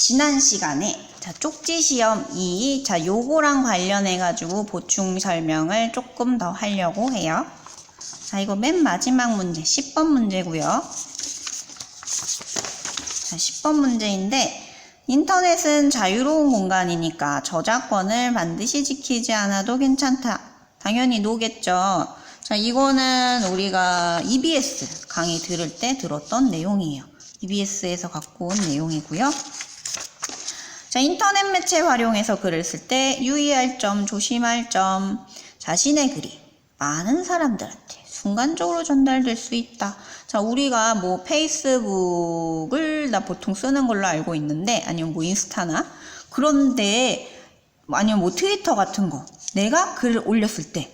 지난 시간에 쪽지 시험 2, 요거랑 관련해 가지고 보충 설명을 조금 더 하려고 해요. 이거 맨 마지막 문제 10번 문제고요. 10번 문제인데, 인터넷은 자유로운 공간이니까 저작권을 반드시 지키지 않아도 괜찮다. 당연히 노겠죠. 이거는 우리가 EBS 강의 들을 때 들었던 내용이에요. EBS에서 갖고 온 내용이고요. 인터넷 매체 활용해서 글을 쓸 때 유의할 점, 조심할 점. 자신의 글이 많은 사람들한테 순간적으로 전달될 수 있다. 우리가 뭐 페이스북을 나 보통 쓰는 걸로 알고 있는데, 아니면 뭐 인스타나, 그런데 아니면 뭐 트위터 같은 거, 내가 글을 올렸을 때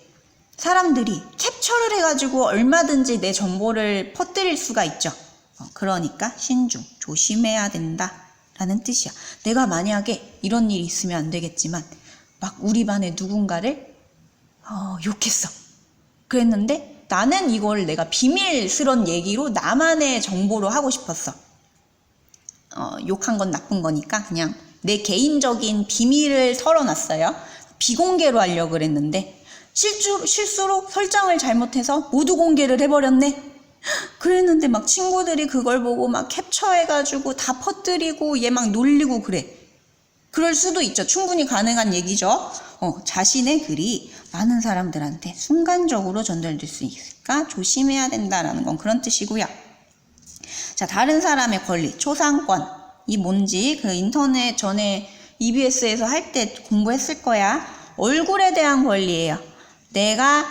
사람들이 캡처를 해가지고 얼마든지 내 정보를 퍼뜨릴 수가 있죠. 그러니까 신중, 조심해야 된다 라는 뜻이야. 내가 만약에 이런 일이 있으면 안 되겠지만 막 우리 반에 누군가를 욕했어. 그랬는데 나는 이걸 내가 비밀스런 얘기로 나만의 정보로 하고 싶었어. 욕한 건 나쁜 거니까 그냥 내 개인적인 비밀을 털어놨어요. 비공개로 하려고 그랬는데 실수로 설정을 잘못해서 모두 공개를 해버렸네. 그랬는데 막 친구들이 그걸 보고 막 캡처해가지고 다 퍼뜨리고 얘 막 놀리고 그래. 그럴 수도 있죠. 충분히 가능한 얘기죠. 자신의 글이 많은 사람들한테 순간적으로 전달될 수 있으니까 조심해야 된다라는 건 그런 뜻이고요. 다른 사람의 권리, 초상권, 이 뭔지 그 인터넷 전에 EBS에서 할 때 공부했을 거야. 얼굴에 대한 권리예요. 내가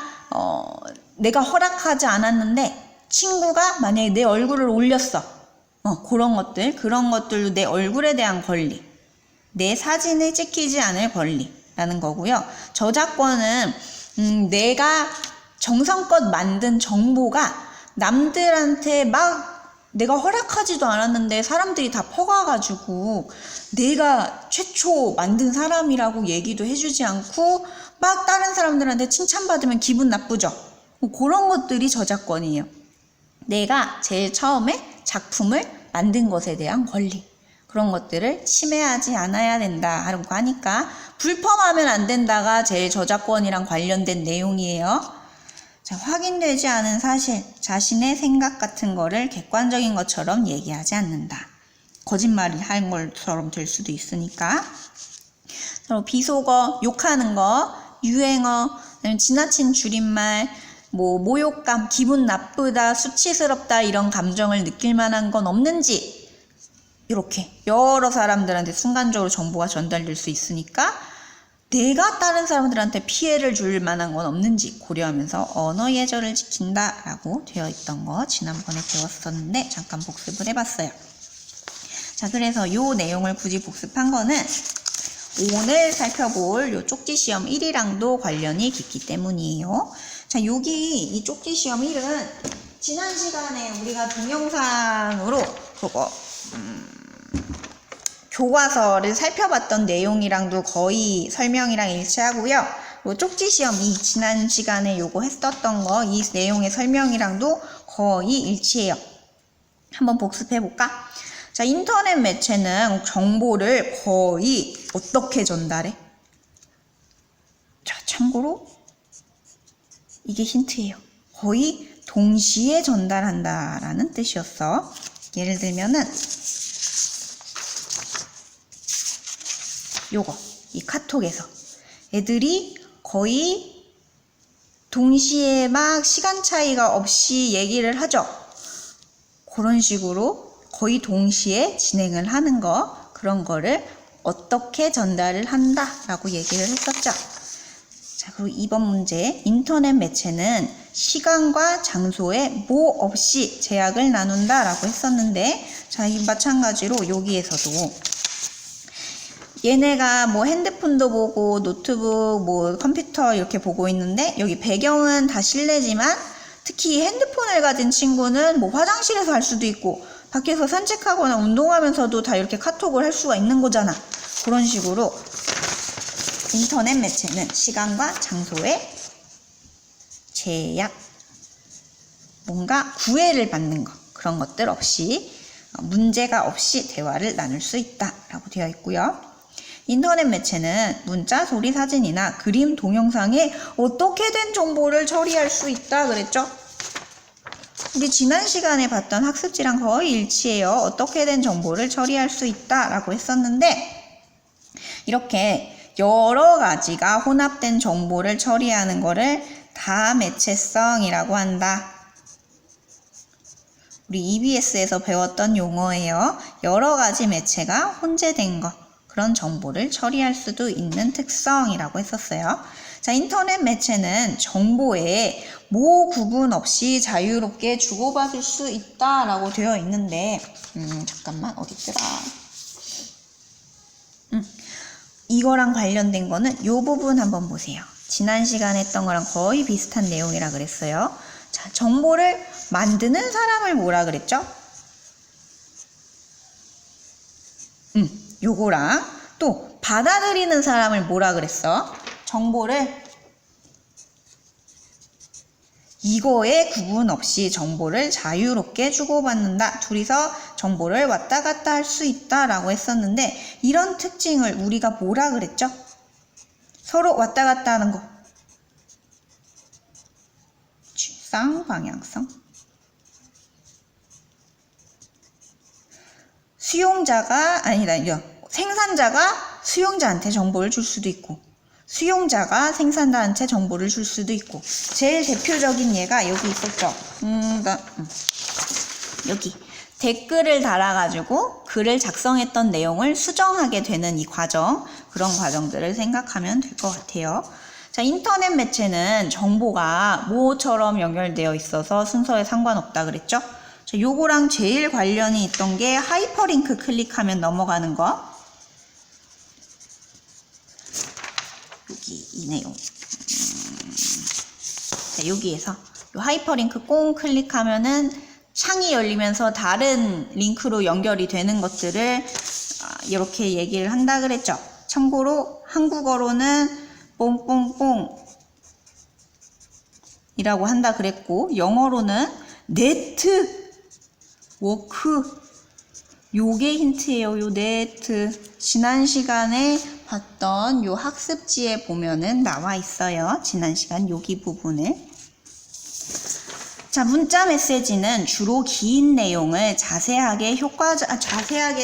허락하지 않았는데 친구가 만약에 내 얼굴을 올렸어. 그런 것들도 내 얼굴에 대한 권리. 내 사진을 찍히지 않을 권리라는 거고요. 저작권은 내가 정성껏 만든 정보가 남들한테 막 내가 허락하지도 않았는데 사람들이 다 퍼가가지고 내가 최초 만든 사람이라고 얘기도 해주지 않고 막 다른 사람들한테 칭찬받으면 기분 나쁘죠. 그런 것들이 저작권이에요. 내가 제일 처음에 작품을 만든 것에 대한 권리. 그런 것들을 침해하지 않아야 된다라고 하니까 불펌하면 안 된다가 제일 저작권이랑 관련된 내용이에요. 확인되지 않은 사실, 자신의 생각 같은 거를 객관적인 것처럼 얘기하지 않는다. 거짓말을 한 것처럼 될 수도 있으니까. 비속어, 욕하는 거, 유행어, 지나친 줄임말, 모욕감, 기분 나쁘다, 수치스럽다 이런 감정을 느낄 만한 건 없는지, 이렇게 여러 사람들한테 순간적으로 정보가 전달될 수 있으니까 내가 다른 사람들한테 피해를 줄 만한 건 없는지 고려하면서 언어 예절을 지킨다라고 되어 있던 거 지난번에 배웠었는데 잠깐 복습을 해봤어요. 그래서 요 내용을 굳이 복습한 거는 오늘 살펴볼 요 쪽지 시험 1이랑도 관련이 깊기 때문이에요. 여기 이 쪽지 시험 1은 지난 시간에 우리가 동영상으로 그거 교과서를 살펴봤던 내용이랑도 거의 설명이랑 일치하고요. 요 쪽지 시험 2 지난 시간에 요거 했었던 거 이 내용의 설명이랑도 거의 일치해요. 한번 복습해 볼까? 인터넷 매체는 정보를 거의 어떻게 전달해? 참고로 이게 힌트예요. 거의 동시에 전달한다라는 뜻이었어. 예를 들면은 요거, 이 카톡에서 애들이 거의 동시에 막 시간 차이가 없이 얘기를 하죠. 그런 식으로 거의 동시에 진행을 하는 거, 그런 거를 어떻게 전달을 한다 라고 얘기를 했었죠. 그리고 2번 문제, 인터넷 매체는 시간과 장소에 뭐 없이 제약을 나눈다 라고 했었는데, 이 마찬가지로 여기에서도 얘네가 핸드폰도 보고 노트북, 컴퓨터 이렇게 보고 있는데 여기 배경은 다 실내지만 특히 핸드폰을 가진 친구는 화장실에서 할 수도 있고 밖에서 산책하거나 운동하면서도 다 이렇게 카톡을 할 수가 있는 거잖아. 그런 식으로 인터넷 매체는 시간과 장소에 제약, 뭔가 구애를 받는 거, 그런 것들 없이 문제가 없이 대화를 나눌 수 있다라고 되어 있고요. 인터넷 매체는 문자, 소리, 사진이나 그림, 동영상에 어떻게 된 정보를 처리할 수 있다 그랬죠? 우리 지난 시간에 봤던 학습지랑 거의 일치해요. 어떻게 된 정보를 처리할 수 있다라고 했었는데 이렇게 여러 가지가 혼합된 정보를 처리하는 거를 다매체성이라고 한다. 우리 EBS에서 배웠던 용어예요. 여러 가지 매체가 혼재된 것. 그런 정보를 처리할 수도 있는 특성이라고 했었어요. 자, 인터넷 매체는 정보에 모 구분 없이 자유롭게 주고받을 수 있다라고 되어 있는데, 잠깐만, 어딨더라? 이거랑 관련된 거는 이 부분 한번 보세요. 지난 시간에 했던 거랑 거의 비슷한 내용이라 그랬어요. 자, 정보를 만드는 사람을 뭐라 그랬죠? 요거랑 또 받아들이는 사람을 뭐라 그랬어? 정보를 이거에 구분 없이 정보를 자유롭게 주고받는다. 둘이서 정보를 왔다 갔다 할 수 있다라고 했었는데 이런 특징을 우리가 뭐라 그랬죠? 서로 왔다 갔다 하는 거. 쌍방향성. 생산자가 수용자한테 정보를 줄 수도 있고 수용자가 생산자한테 정보를 줄 수도 있고 제일 대표적인 예가 여기 있었죠. 여기 댓글을 달아가지고 글을 작성했던 내용을 수정하게 되는 이 과정, 그런 과정들을 생각하면 될 것 같아요. 자, 인터넷 매체는 정보가 뭐처럼 연결되어 있어서 순서에 상관없다 그랬죠? 자, 요거랑 제일 관련이 있던 게 하이퍼링크 클릭하면 넘어가는 거. 여기 이 내용. 자, 여기에서 요 하이퍼링크 꽁 클릭하면은 창이 열리면서 다른 링크로 연결이 되는 것들을 이렇게 얘기를 한다 그랬죠. 참고로 한국어로는 뽕뽕뽕 이라고 한다 그랬고 영어로는 네트 워크 요게 힌트예요. 요 네트 지난 시간에 봤던 요 학습지에 보면은 나와 있어요. 지난 시간 여기 부분을. 자, 문자 메시지는 주로 긴 내용을 자세하게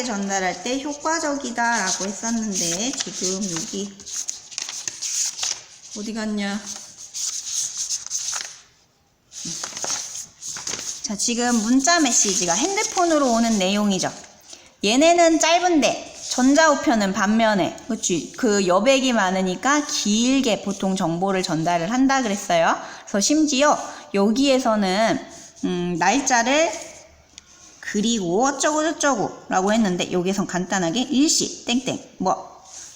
전달할 때 효과적이다라고 했었는데 지금 여기 어디 갔냐? 자, 지금 문자 메시지가 핸드폰으로 오는 내용이죠. 얘네는 짧은데 전자우편은 반면에 그치? 그 여백이 많으니까 길게 보통 정보를 전달을 한다 그랬어요. 그래서 심지어 여기에서는 날짜를 그리고 어쩌고 라고 했는데 여기에선 간단하게 일시 땡땡 뭐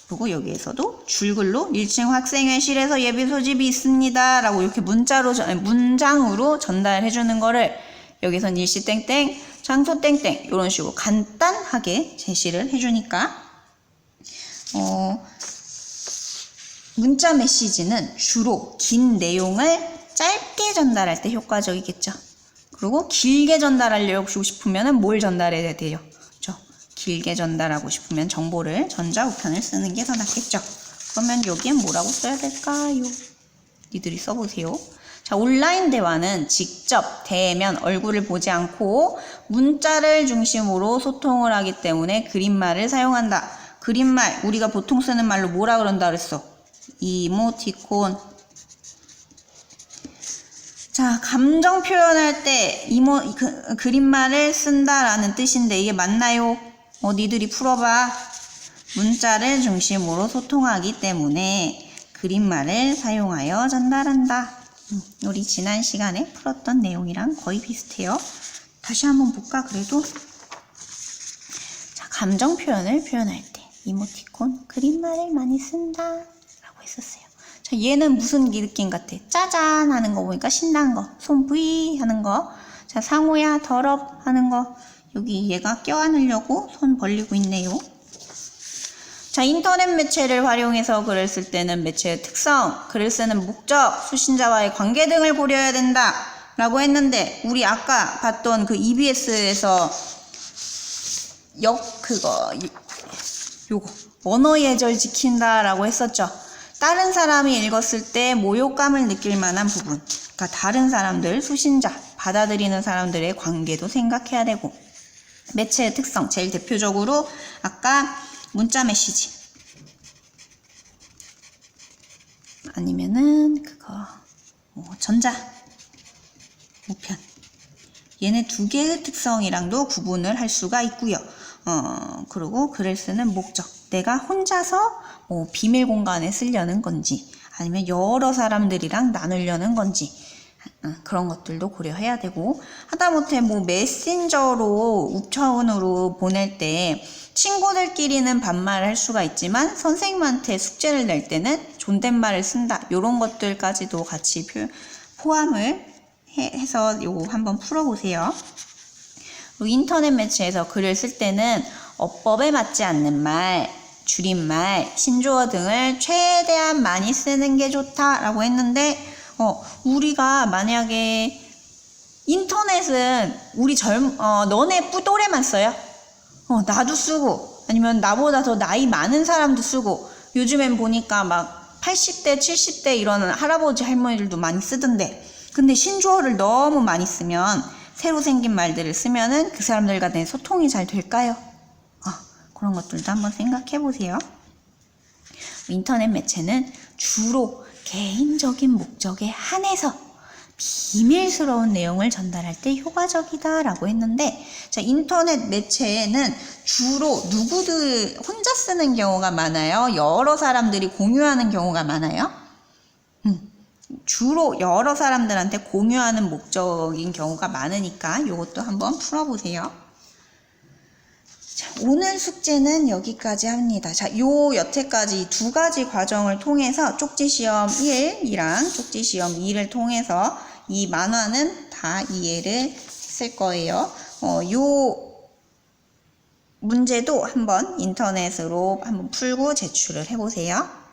그리고 여기에서도 줄글로 1층 학생회실에서 예비 소집이 있습니다 라고 이렇게 문장으로 전달해 주는 거를 여기선 일시 땡땡 장소 땡땡 이런 식으로 간단하게 제시를 해주니까 문자 메시지는 주로 긴 내용을 짧게 전달할 때 효과적이겠죠. 그리고 길게 전달하려고 싶으면 뭘 전달해야 돼요? 그렇죠? 길게 전달하고 싶으면 정보를 전자우편을 쓰는 게 더 낫겠죠. 그러면 여기엔 뭐라고 써야 될까요? 니들이 써보세요. 자, 온라인 대화는 직접 대면 얼굴을 보지 않고 문자를 중심으로 소통을 하기 때문에 그림말을 사용한다. 그림말, 우리가 보통 쓰는 말로 뭐라 그런다 그랬어? 이모티콘. 자, 감정 표현할 때 그림말을 쓴다라는 뜻인데 이게 맞나요? 니들이 풀어봐. 문자를 중심으로 소통하기 때문에 그림말을 사용하여 전달한다. 우리 지난 시간에 풀었던 내용이랑 거의 비슷해요. 다시 한번 볼까 그래도? 자, 감정 표현을 표현할 때 이모티콘, 그림말을 많이 쓴다 라고 했었어요. 자, 얘는 무슨 느낌 같아? 짜잔 하는 거 보니까 신난 거, 손 V 하는 거. 자, 상호야 더럽 하는 거. 여기 얘가 껴안으려고 손 벌리고 있네요. 자, 인터넷 매체를 활용해서 글을 쓸 때는 매체의 특성, 글을 쓰는 목적, 수신자와의 관계 등을 고려해야 된다 라고 했는데 우리 아까 봤던 그 EBS에서 요거 언어 예절 지킨다라고 했었죠. 다른 사람이 읽었을 때 모욕감을 느낄 만한 부분, 그러니까 다른 사람들, 수신자, 받아들이는 사람들의 관계도 생각해야 되고, 매체의 특성, 제일 대표적으로 아까 문자 메시지 아니면은 전자 우편, 얘네 두 개의 특성이랑도 구분을 할 수가 있고요. 그리고 글을 쓰는 목적, 내가 혼자서 비밀 공간에 쓰려는 건지 아니면 여러 사람들이랑 나누려는 건지, 그런 것들도 고려해야 되고, 하다못해 메신저로 우편으로 보낼 때 친구들끼리는 반말을 할 수가 있지만 선생님한테 숙제를 낼 때는 존댓말을 쓴다, 이런 것들까지도 같이 포함을 해서 요거 한번 풀어보세요. 인터넷 매체에서 글을 쓸 때는 어법에 맞지 않는 말, 줄임말, 신조어 등을 최대한 많이 쓰는 게 좋다라고 했는데, 우리가 만약에 인터넷은 우리 너네 또래만 써요? 나도 쓰고, 아니면 나보다 더 나이 많은 사람도 쓰고, 요즘엔 보니까 막 80대, 70대 이런 할아버지, 할머니들도 많이 쓰던데, 근데 신조어를 너무 많이 쓰면, 새로 생긴 말들을 쓰면은 그 사람들과 내 소통이 잘 될까요? 그런 것들도 한번 생각해 보세요. 인터넷 매체는 주로 개인적인 목적에 한해서 비밀스러운 내용을 전달할 때 효과적이다라고 했는데, 자, 인터넷 매체에는 주로 누구들 혼자 쓰는 경우가 많아요? 여러 사람들이 공유하는 경우가 많아요? 주로 여러 사람들한테 공유하는 목적인 경우가 많으니까 이것도 한번 풀어보세요. 자, 오늘 숙제는 여기까지 합니다. 자, 여태까지 두 가지 과정을 통해서 쪽지시험 1이랑 쪽지시험 2를 통해서 이 만화는 다 이해를 했을 거예요. 요 문제도 한번 인터넷으로 한번 풀고 제출을 해보세요.